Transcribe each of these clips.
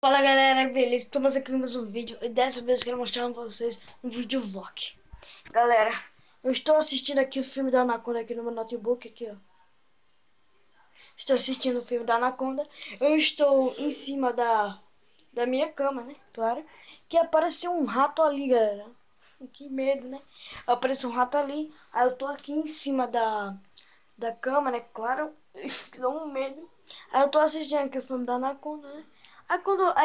Fala galera, beleza? Estamos aqui com mais um vídeo e dessa vez eu quero mostrar pra vocês um vídeo vlog. Galera, eu estou assistindo aqui o filme da Anaconda aqui no meu notebook aqui, ó. Estou assistindo o filme da Anaconda. Eu estou em cima da minha cama, né? Claro. Que apareceu um rato ali, galera. Que medo, né? Apareceu um rato ali. Aí eu tô aqui em cima da cama, né? Claro, que dá um medo. Aí eu tô assistindo aqui o filme da Anaconda, né? Aí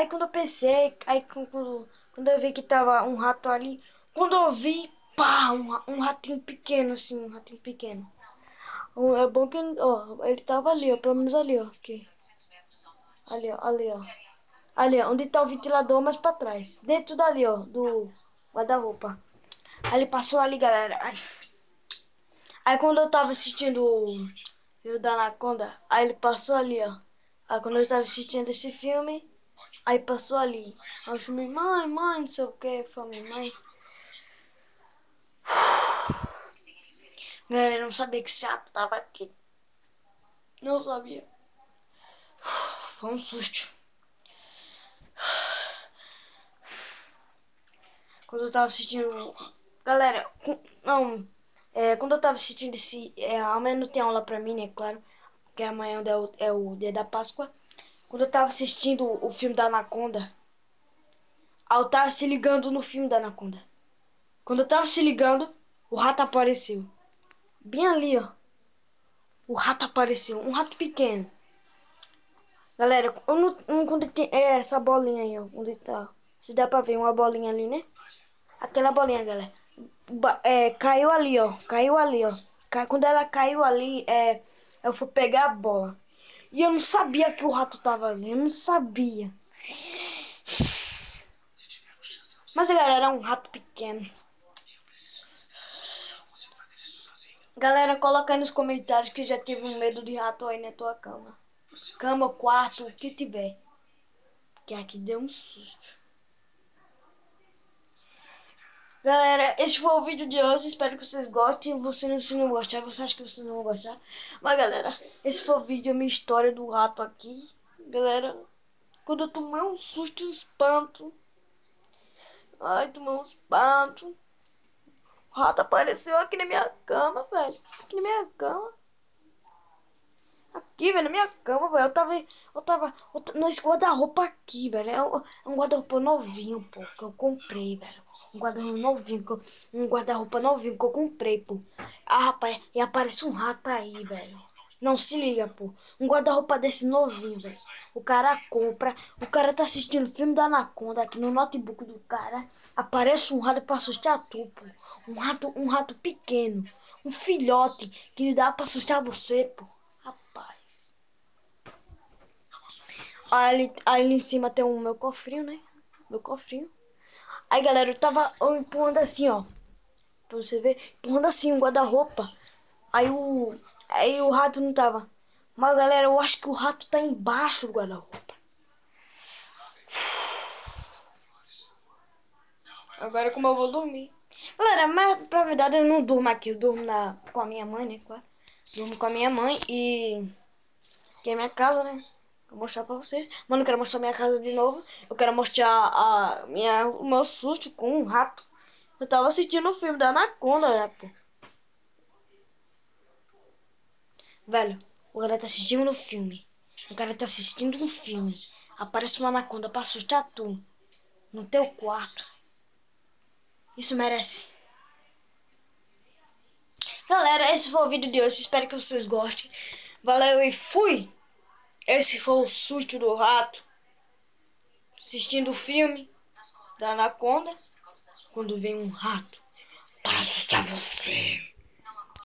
quando eu pensei, quando eu vi que tava um rato ali, quando eu vi, pá, um ratinho pequeno, assim, um ratinho pequeno. É bom que, ó, ele tava ali, ó, pelo menos ali, ó, aqui. Ali, ó, ali, ó. Ali, ó, onde tá o ventilador, mais pra trás. Dentro dali, ó, do guarda-roupa. Aí ele passou ali, galera. Aí quando eu tava assistindo o filme da Anaconda, aí ele passou ali, ó. Aí quando eu tava assistindo esse filme, aí passou ali. Aí eu chamei, mãe, não sei o que, falei, mãe. Galera, eu não sabia que esse rato tava aqui. Não sabia. Foi um susto. Quando eu tava assistindo. Galera, não. Quando eu tava assistindo esse. Amanhã não tem aula pra mim, né? Claro. Porque amanhã é o dia da Páscoa. Quando eu tava assistindo o filme da Anaconda, aí eu tava se ligando no filme da Anaconda. Quando eu tava se ligando, o rato apareceu. Bem ali, ó. O rato apareceu. Um rato pequeno. Galera, eu não quando tem essa bolinha aí, ó. Onde tá? Se dá pra ver uma bolinha ali, né? Aquela bolinha, galera. Caiu ali, ó. Caiu ali, ó. Quando ela caiu ali, eu fui pegar a bola. E eu não sabia que o rato tava ali. Eu não sabia. Mas, galera, era um rato pequeno. Galera, coloca aí nos comentários que já teve um medo de rato aí na tua cama. Cama, quarto, o que tiver. Que aqui deu um susto. Galera, esse foi o vídeo de hoje. Espero que vocês gostem. Se não gostar, você acha que vocês não vão gostar. Mas, galera, esse foi o vídeo, a minha história do rato aqui. Galera, quando eu tomei um susto, um espanto. Ai, tomei um espanto. O rato apareceu aqui na minha cama, velho. Aqui na minha cama. Aqui, velho, na minha cama, velho. Nesse guarda-roupa aqui, velho. É um guarda-roupa novinho, pô, que eu comprei, velho. Um guarda-roupa novinho que eu comprei, pô. Ah, rapaz, e aparece um rato aí, velho. Não, se liga, pô. Um guarda-roupa desse novinho, velho. O cara compra, o cara tá assistindo o filme da Anaconda aqui no notebook do cara. Aparece um rato pra assustar tu, pô. Um rato pequeno. Um filhote que lhe dá pra assustar você, pô. Rapaz. Aí ali em cima tem o meu cofrinho, né? Meu cofrinho. Aí, galera, eu tava empurrando assim, ó. Pra você ver. Empurrando assim um guarda-roupa. Aí o rato não tava. Mas, galera, eu acho que o rato tá embaixo do guarda-roupa. Agora como eu vou dormir. Galera, mas pra verdade eu não durmo aqui. Eu durmo com a minha mãe, né? Claro. Durmo com a minha mãe e... Que é minha casa, né? Vou mostrar pra vocês. Mas não quero mostrar minha casa de novo. Eu quero mostrar o meu susto com um rato. Eu tava assistindo o filme da Anaconda, né, pô? Velho, o cara tá assistindo o filme. O cara tá assistindo um filme. Aparece uma anaconda pra assustar tu. No teu quarto. Isso merece. Galera, esse foi o vídeo de hoje. Espero que vocês gostem. Valeu e fui! Esse foi o susto do rato. Assistindo o filme da Anaconda. Quando vem um rato para assustar você.